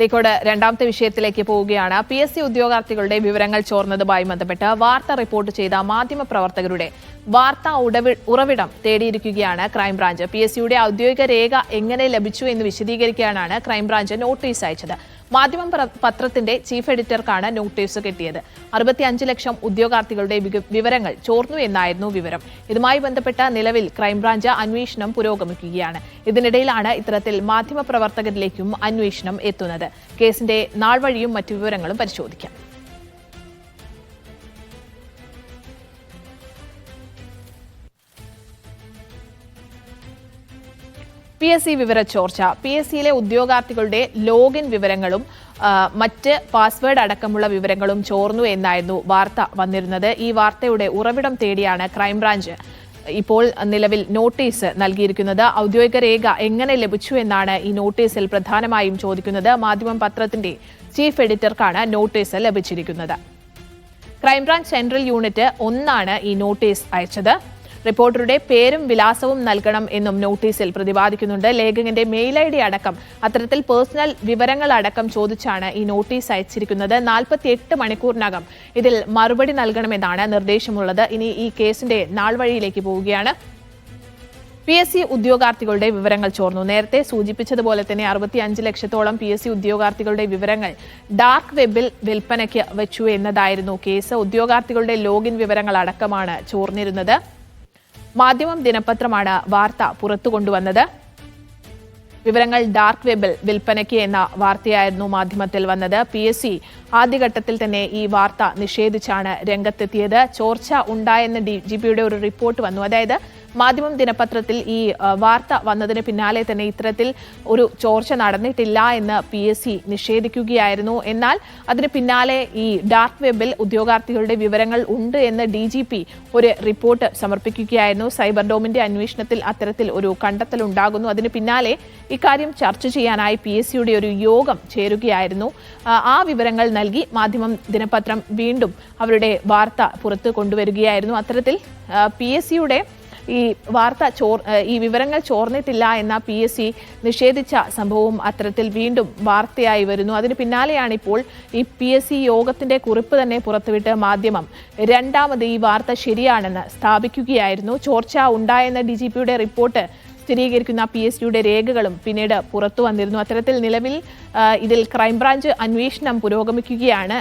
ദേക്കോട് രണ്ടാമത്തെ വിഷയത്തിലേക്ക് പോവുകയാണ്. PSC ഉദ്യോഗാർത്ഥികളുടെ വിവരങ്ങൾ ചോർന്നതുമായി ബന്ധപ്പെട്ട് വാർത്ത റിപ്പോർട്ട് ചെയ്ത മാധ്യമപ്രവർത്തകരുടെ വാർത്താ ഉറവിടം തേടിയിരിക്കുകയാണ് ക്രൈംബ്രാഞ്ച്. PSCയുടെ ഔദ്യോഗിക രേഖ എങ്ങനെ ലഭിച്ചു എന്ന് വിശദീകരിക്കാനാണ് ക്രൈംബ്രാഞ്ച് നോട്ടീസ് അയച്ചത്. മാധ്യമം പത്രത്തിന്റെ ചീഫ് എഡിറ്റർക്കാണ് നോട്ടീസ് കിട്ടിയത്. 65 ലക്ഷം ഉദ്യോഗാർത്ഥികളുടെ വിവരങ്ങൾ ചോർന്നു എന്നായിരുന്നു വിവരം. ഇതുമായി ബന്ധപ്പെട്ട നിലവിൽ ക്രൈംബ്രാഞ്ച് അന്വേഷണം പുരോഗമിക്കുകയാണ്. ഇതിനിടയിലാണ് ഇത്തരത്തിൽ മാധ്യമപ്രവർത്തകരിലേക്കും അന്വേഷണം എത്തുന്നത്. കേസിന്റെ നാൾവഴിയും മറ്റു വിവരങ്ങളും പരിശോധിക്കാം. PSC വിവര ചോർച്ച. PSCയിലെ ഉദ്യോഗാർത്ഥികളുടെ ലോഗിൻ വിവരങ്ങളും മറ്റ് പാസ്വേഡ് അടക്കമുള്ള വിവരങ്ങളും ചോർന്നു എന്നായിരുന്നു വാർത്ത വന്നിരുന്നത്. ഈ വാർത്തയുടെ ഉറവിടം തേടിയാണ് ക്രൈംബ്രാഞ്ച് ഇപ്പോൾ നിലവിൽ നോട്ടീസ് നൽകിയിരിക്കുന്നത്. ഔദ്യോഗിക രേഖ എങ്ങനെ ലഭിച്ചു എന്നാണ് ഈ നോട്ടീസിൽ പ്രധാനമായും ചോദിക്കുന്നത്. മാധ്യമം പത്രത്തിന്റെ ചീഫ് എഡിറ്റർക്കാണ് നോട്ടീസ് ലഭിച്ചിരിക്കുന്നത്. ക്രൈംബ്രാഞ്ച് സെൻട്രൽ യൂണിറ്റ് 1 ഈ നോട്ടീസ് അയച്ചത്. റിപ്പോർട്ടറുടെ പേരും വിലാസവും നൽകണം എന്നും നോട്ടീസിൽ പ്രതിപാദിക്കുന്നുണ്ട്. ലേഖകന്റെ മെയിൽ ID അടക്കം അത്തരത്തിൽ പേഴ്സണൽ വിവരങ്ങൾ അടക്കം ചോദിച്ചാണ് ഈ നോട്ടീസ് അയച്ചിരിക്കുന്നത്. 48 മണിക്കൂറിനകം ഇതിൽ മറുപടി നൽകണമെന്നാണ് നിർദ്ദേശമുള്ളത്. ഇനി ഈ കേസിന്റെ നാൾവഴിയിലേക്ക് പോവുകയാണ്. PSC ഉദ്യോഗാർത്ഥികളുടെ വിവരങ്ങൾ ചോർന്നു. നേരത്തെ സൂചിപ്പിച്ചതുപോലെ തന്നെ 65 ലക്ഷത്തോളം PSC ഉദ്യോഗാർത്ഥികളുടെ വിവരങ്ങൾ ഡാർക്ക് വെബിൽ വിൽപ്പനയ്ക്ക് വെച്ചു എന്നതായിരുന്നു കേസ്. ഉദ്യോഗാർത്ഥികളുടെ ലോഗിൻ വിവരങ്ങൾ അടക്കമാണ് ചോർന്നിരുന്നത്. മാധ്യമം ദിനപത്രമാണ് വാർത്ത പുറത്തുകൊണ്ടുവന്നത്. വിവരങ്ങൾ ഡാർക്ക് വെബിൽ വിൽപ്പനയ്ക്ക് എന്ന വാർത്തയായിരുന്നു മാധ്യമത്തിൽ വന്നത്. PSC ആദ്യഘട്ടത്തിൽ തന്നെ ഈ വാർത്ത നിഷേധിച്ചാണ് രംഗത്തെത്തിയത്. ചോർച്ച ഉണ്ടായെന്ന് DGPയുടെ ഒരു റിപ്പോർട്ട് വന്നു. അതായത് മാധ്യമം ദിനപത്രത്തിൽ ഈ വാർത്ത വന്നതിന് പിന്നാലെ തന്നെ ഇത്തരത്തിൽ ഒരു ചോർച്ച നടന്നിട്ടില്ല എന്ന് PSC നിഷേധിക്കുകയായിരുന്നു. എന്നാൽ അതിന് പിന്നാലെ ഈ ഡാർക്ക് വെബിൽ ഉദ്യോഗാർത്ഥികളുടെ വിവരങ്ങൾ ഉണ്ട് എന്ന് DGP ഒരു റിപ്പോർട്ട് സമർപ്പിക്കുകയായിരുന്നു. സൈബർ ഡോമിന്റെ അന്വേഷണത്തിൽ അത്തരത്തിൽ ഒരു കണ്ടെത്തലുണ്ടാകുന്നു. അതിന് പിന്നാലെ ഇക്കാര്യം ചർച്ച ചെയ്യാനായി PSCയുടെ ഒരു യോഗം ചേരുകയായിരുന്നു. ആ വിവരങ്ങൾ നൽകി മാധ്യമം ദിനപത്രം വീണ്ടും അവരുടെ വാർത്ത പുറത്ത് കൊണ്ടുവരികയായിരുന്നു. അത്തരത്തിൽ PSCയുടെ ഈ വിവരങ്ങൾ ചോർന്നിട്ടില്ല എന്ന PSC നിഷേധിച്ച സംഭവവും അത്തരത്തിൽ വീണ്ടും വാർത്തയായി വരുന്നു. അതിന് പിന്നാലെയാണ് ഇപ്പോൾ ഈ PSC യോഗത്തിന്റെ കുറിപ്പ് തന്നെ പുറത്തുവിട്ട് മാധ്യമം രണ്ടാമത് ഈ വാർത്ത ശരിയാണെന്ന് സ്ഥാപിക്കുകയായിരുന്നു. ചോർച്ച ഉണ്ടായെന്ന DGPയുടെ റിപ്പോർട്ട് സ്ഥിരീകരിക്കുന്ന PSCയുടെ രേഖകളും പിന്നീട് പുറത്തു വന്നിരുന്നു. അത്തരത്തിൽ നിലവിൽ ഇതിൽ ക്രൈംബ്രാഞ്ച് അന്വേഷണം പുരോഗമിക്കുകയാണ്.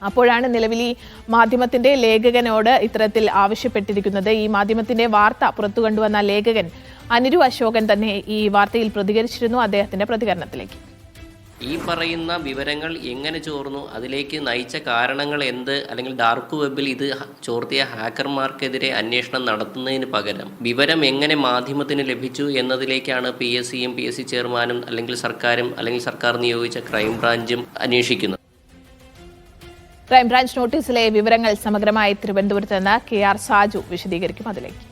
അപ്പോഴാണ് നിലവിൽ ഈ മാധ്യമത്തിന്റെ ലേഖകനോട് ഇത്തരത്തിൽ ആവശ്യപ്പെട്ടിരിക്കുന്നത്. ഈ മാധ്യമത്തിന്റെ വാർത്ത പുറത്തു കൊണ്ടുവന്ന ലേഖകൻ അനിരു അശോകൻ തന്നെ ഈ വാർത്തയിൽ പ്രതികരിച്ചിരുന്നു. അദ്ദേഹത്തിന്റെ പ്രതികരണത്തിലേക്ക്. ഈ പറയുന്ന വിവരങ്ങൾ എങ്ങനെ ചോർന്നു, അതിലേക്ക് നയിച്ച കാരണങ്ങൾ എന്ത്, അല്ലെങ്കിൽ ഡാർക്ക് വെബിൽ ഇത് ചോർത്തിയ ഹാക്കർമാർക്കെതിരെ അന്വേഷണം നടത്തുന്നതിന് പകരം വിവരം എങ്ങനെ മാധ്യമത്തിന് ലഭിച്ചു എന്നതിലേക്കാണ് PSCയും PSC ചെയർമാനും അല്ലെങ്കിൽ സർക്കാരും അല്ലെങ്കിൽ സർക്കാർ നിയോഗിച്ച ക്രൈംബ്രാഞ്ചും അന്വേഷിക്കുന്നത്. ക്രൈംബ്രാഞ്ച് നോട്ടീസിലെ വിവരങ്ങൾ സമഗ്രമായി തിരുവനന്തപുരത്ത് നിന്ന് KR സാജു വിശദീകരിക്കും. അതിലേക്ക്.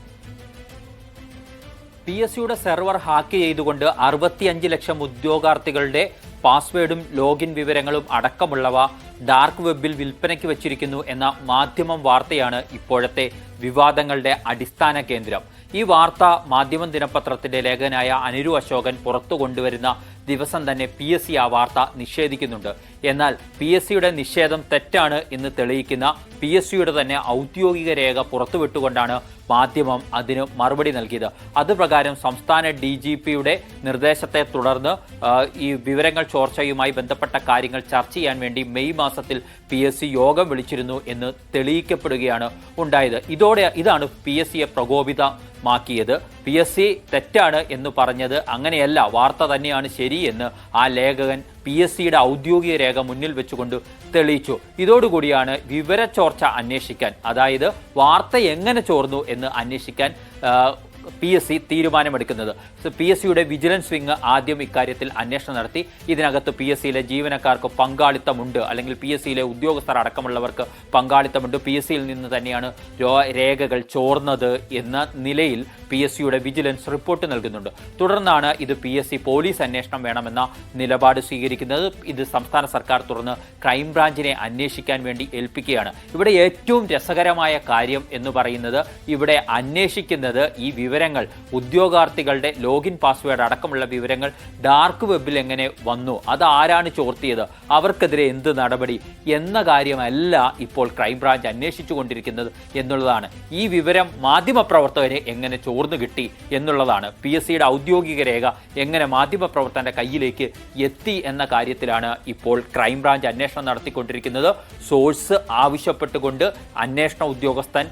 PSCയുടെ സെർവർ ഹാക്ക് ചെയ്തുകൊണ്ട് 65 ലക്ഷം ഉദ്യോഗാർത്ഥികളുടെ പാസ്വേഡും ലോഗിൻ വിവരങ്ങളും അടക്കമുള്ളവ ഡാർക്ക് വെബിൽ വിൽപ്പനയ്ക്ക് വച്ചിരിക്കുന്നു എന്ന മാധ്യമം വാർത്തയാണ് ഇപ്പോഴത്തെ വിവാദങ്ങളുടെ അടിസ്ഥാന കേന്ദ്രം. ഈ വാർത്ത മാധ്യമം ദിനപത്രത്തിന്റെ ലേഖകനായ അനിരു അശോകൻ പുറത്തു കൊണ്ടുവരുന്ന ദിവസം തന്നെ PSC ആ വാർത്ത നിഷേധിക്കുന്നുണ്ട്. എന്നാൽ PSCയുടെ നിഷേധം തെറ്റാണ് എന്ന് തെളിയിക്കുന്ന PSCയുടെ തന്നെ ഔദ്യോഗിക രേഖ പുറത്തുവിട്ടുകൊണ്ടാണ് മാധ്യമം അതിന് മറുപടി നൽകിയത്. അതുപ്രകാരം സംസ്ഥാന DGPയുടെ നിർദ്ദേശത്തെ തുടർന്ന് ഈ വിവരങ്ങൾ ചോർച്ചയുമായി ബന്ധപ്പെട്ട കാര്യങ്ങൾ ചർച്ച ചെയ്യാൻ വേണ്ടി മെയ് മാസത്തിൽ PSC യോഗം വിളിച്ചിരുന്നു എന്ന് തെളിയിക്കപ്പെടുകയാണ് ഉണ്ടായത്. ഇതാണ് PSCയെ പ്രകോപിതമാക്കിയത്. PSC തെറ്റാണ് എന്ന് പറഞ്ഞത് അങ്ങനെയല്ല, വാർത്ത തന്നെയാണ് ശരിയെന്ന് ആ ലേഖകൻ PSCയുടെ ഔദ്യോഗിക രേഖ മുന്നിൽ വെച്ചുകൊണ്ട് തെളിയിച്ചു. ഇതോടുകൂടിയാണ് വിവര ചോർച്ച അന്വേഷിക്കാൻ, അതായത് വാർത്ത എങ്ങനെ ചോർന്നു എന്ന് അന്വേഷിക്കാൻ PSC തീരുമാനമെടുക്കുന്നത്. PSCയുടെ വിജിലൻസ് വിങ് ആദ്യം ഇക്കാര്യത്തിൽ അന്വേഷണം നടത്തി. ഇതിനകത്ത് PSCയിലെ ജീവനക്കാർക്ക് പങ്കാളിത്തമുണ്ട്, അല്ലെങ്കിൽ PSCയിലെ ഉദ്യോഗസ്ഥർ അടക്കമുള്ളവർക്ക് പങ്കാളിത്തമുണ്ട്, PSCയിൽ നിന്ന് തന്നെയാണ് രേഖകൾ ചോർന്നത് എന്ന നിലയിൽ PSCയുടെ വിജിലൻസ് റിപ്പോർട്ട് നൽകുന്നുണ്ട്. തുടർന്നാണ് ഇത് PSC പോലീസ് അന്വേഷണം വേണമെന്ന നിലപാട് സ്വീകരിക്കുന്നത്. ഇത് സംസ്ഥാന സർക്കാർ തുടർന്ന് ക്രൈംബ്രാഞ്ചിനെ അന്വേഷിക്കാൻ വേണ്ടി ഏൽപ്പിക്കുകയാണ്. ഇവിടെ ഏറ്റവും രസകരമായ കാര്യം എന്ന് പറയുന്നത്, ഇവിടെ അന്വേഷിക്കുന്നത് ഈ വിവരങ്ങൾ, ഉദ്യോഗാർത്ഥികളുടെ ലോഗിൻ പാസ്വേഡ് അടക്കമുള്ള വിവരങ്ങൾ ഡാർക്ക് വെബിൽ എങ്ങനെ വന്നു, അത് ആരാണ് ചോർത്തിയത്, അവർക്കെതിരെ എന്ത് നടപടി എന്ന കാര്യമല്ല ഇപ്പോൾ ക്രൈംബ്രാഞ്ച് അന്വേഷിച്ചു കൊണ്ടിരിക്കുന്നത് എന്നുള്ളതാണ്. ഈ വിവരം മാധ്യമപ്രവർത്തകരെ എങ്ങനെ ചോർന്നു കിട്ടി എന്നുള്ളതാണ്. PSCയുടെ ഔദ്യോഗിക രേഖ എങ്ങനെ മാധ്യമപ്രവർത്തകന്റെ കയ്യിലേക്ക് എത്തി എന്ന കാര്യത്തിലാണ് ഇപ്പോൾ ക്രൈംബ്രാഞ്ച് അന്വേഷണം നടത്തിക്കൊണ്ടിരിക്കുന്നത്. സോഴ്സ് ആവശ്യപ്പെട്ടുകൊണ്ട് അന്വേഷണ ഉദ്യോഗസ്ഥൻ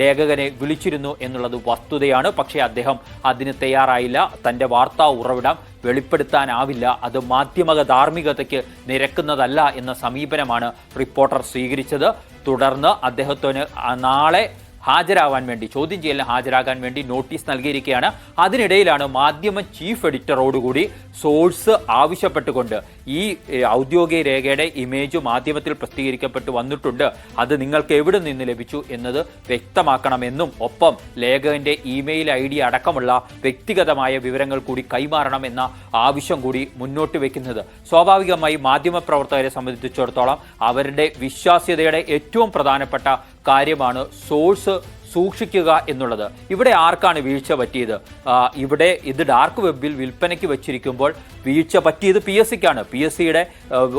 ലേഖകനെ വിളിച്ചിരുന്നു എന്നുള്ളത് വസ്തുതയാണ്. പക്ഷേ അദ്ദേഹം അതിന് തയ്യാറായില്ല. തൻ്റെ വാർത്താ ഉറവിടം വെളിപ്പെടുത്താനാവില്ല, അത് മാധ്യമ ധാർമ്മികതയ്ക്ക് നിരക്കുന്നതല്ല എന്ന സമീപനമാണ് റിപ്പോർട്ടർ സ്വീകരിച്ചത്. തുടർന്ന് അദ്ദേഹത്തിന് നാളെ ഹാജരാവാൻ വേണ്ടി, ചോദ്യം ചെയ്യലിന് ഹാജരാകാൻ വേണ്ടി നോട്ടീസ് നൽകിയിരിക്കുകയാണ്. അതിനിടയിലാണ് മാധ്യമ ചീഫ് എഡിറ്ററോടുകൂടി സോഴ്സ് ആവശ്യപ്പെട്ടുകൊണ്ട് ഈ ഔദ്യോഗിക രേഖയുടെ ഇമേജ് മാധ്യമത്തിൽ പ്രസിദ്ധീകരിക്കപ്പെട്ടു വന്നിട്ടുണ്ട്, അത് നിങ്ങൾക്ക് എവിടെ നിന്ന് ലഭിച്ചു എന്നത് വ്യക്തമാക്കണമെന്നും ഒപ്പം ലേഖകന്റെ ഇമെയിൽ ID അടക്കമുള്ള വ്യക്തിഗതമായ വിവരങ്ങൾ കൂടി കൈമാറണമെന്ന ആവശ്യം കൂടി മുന്നോട്ട് വെക്കുന്നത് സ്വാഭാവികമായി മാധ്യമപ്രവർത്തകരെ സംബന്ധിച്ചിടത്തോളം അവരുടെ വിശ്വാസ്യതയുടെ ഏറ്റവും പ്രധാനപ്പെട്ട കാര്യമാണ് സോഴ്സ് സൂക്ഷിക്കുക എന്നുള്ളത്. ഇവിടെ ആർക്കാണ് വീഴ്ച പറ്റിയത്? ഇവിടെ ഇത് ഡാർക്ക് വെബിൽ വിൽപ്പനയ്ക്ക് വെച്ചിരിക്കുമ്പോൾ വീഴ്ച പറ്റിയത് PSCക്കാണ്. PSCയുടെ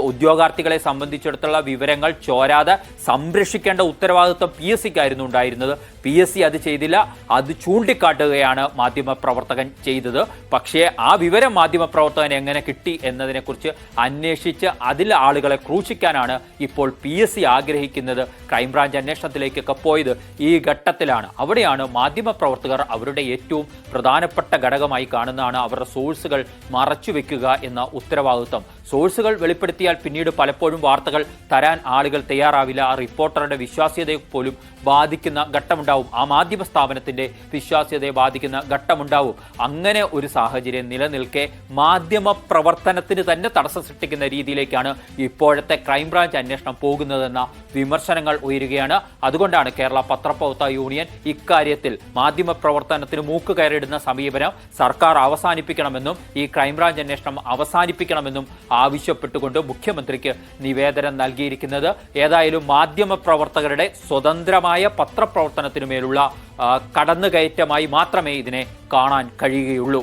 ഉദ്യോഗാർത്ഥികളെ സംബന്ധിച്ചിടത്തോളം വിവരങ്ങൾ ചോരാതെ സംരക്ഷിക്കേണ്ട ഉത്തരവാദിത്വം PSCക്കായിരുന്നു ഉണ്ടായിരുന്നത്. PSC അത് ചെയ്തില്ല. അത് ചൂണ്ടിക്കാട്ടുകയാണ് മാധ്യമപ്രവർത്തകൻ ചെയ്തത്. പക്ഷേ ആ വിവരം മാധ്യമപ്രവർത്തകൻ എങ്ങനെ കിട്ടി എന്നതിനെക്കുറിച്ച് അന്വേഷിച്ച് അതിൽ ആളുകളെ ക്രൂശിക്കാനാണ് ഇപ്പോൾ PSC ആഗ്രഹിക്കുന്നത്. ക്രൈംബ്രാഞ്ച് അന്വേഷണത്തിലേക്കൊക്കെ പോയത് ഈ ഘട്ടത്തിലാണ്. അവിടെയാണ് മാധ്യമപ്രവർത്തകർ അവരുടെ ഏറ്റവും പ്രധാനപ്പെട്ട ഘടകമായി കാണുന്നതാണ് അവരുടെ സോഴ്സുകൾ മറച്ചുവെക്കുക എന്ന ഉത്തരവാദിത്വം. സോഴ്സുകൾ വെളിപ്പെടുത്തിയാൽ പിന്നീട് പലപ്പോഴും വാർത്തകൾ തരാൻ ആളുകൾ തയ്യാറാവില്ല. ആ റിപ്പോർട്ടറുടെ വിശ്വാസ്യതയെ പോലും ബാധിക്കുന്ന ഘട്ടമുണ്ടാവും. ആ മാധ്യമ സ്ഥാപനത്തിന്റെ വിശ്വാസ്യതയെ ബാധിക്കുന്ന ഘട്ടമുണ്ടാവും. അങ്ങനെ ഒരു സാഹചര്യം നിലനിൽക്കെ മാധ്യമ പ്രവർത്തനത്തിന് തന്നെ തടസ്സം സൃഷ്ടിക്കുന്ന രീതിയിലേക്കാണ് ഇപ്പോഴത്തെ ക്രൈംബ്രാഞ്ച് അന്വേഷണം പോകുന്നതെന്ന വിമർശനങ്ങൾ ഉയരുകയാണ്. അതുകൊണ്ടാണ് കേരള പത്രപ്രവർത്തക യൂണിയൻ ഇക്കാര്യത്തിൽ മാധ്യമ പ്രവർത്തനത്തിന് മൂക്ക് കയറിയിടുന്ന സമീപനം സർക്കാർ അവസാനിപ്പിക്കണമെന്നും ഈ ക്രൈംബ്രാഞ്ച് അന്വേഷണം അവസാനിപ്പിക്കണമെന്നും ആവശ്യപ്പെട്ടുകൊണ്ട് മുഖ്യമന്ത്രിക്ക് നിവേദനം നൽകിയിരിക്കുന്നത്. ഏതായാലും മാധ്യമ പ്രവർത്തകരുടെ സ്വതന്ത്രമായ പത്രപ്രവർത്തനത്തിനുമേലുള്ള കടന്നുകയറ്റമായി മാത്രമേ ഇതിനെ കാണാൻ കഴിയുകയുള്ളൂ.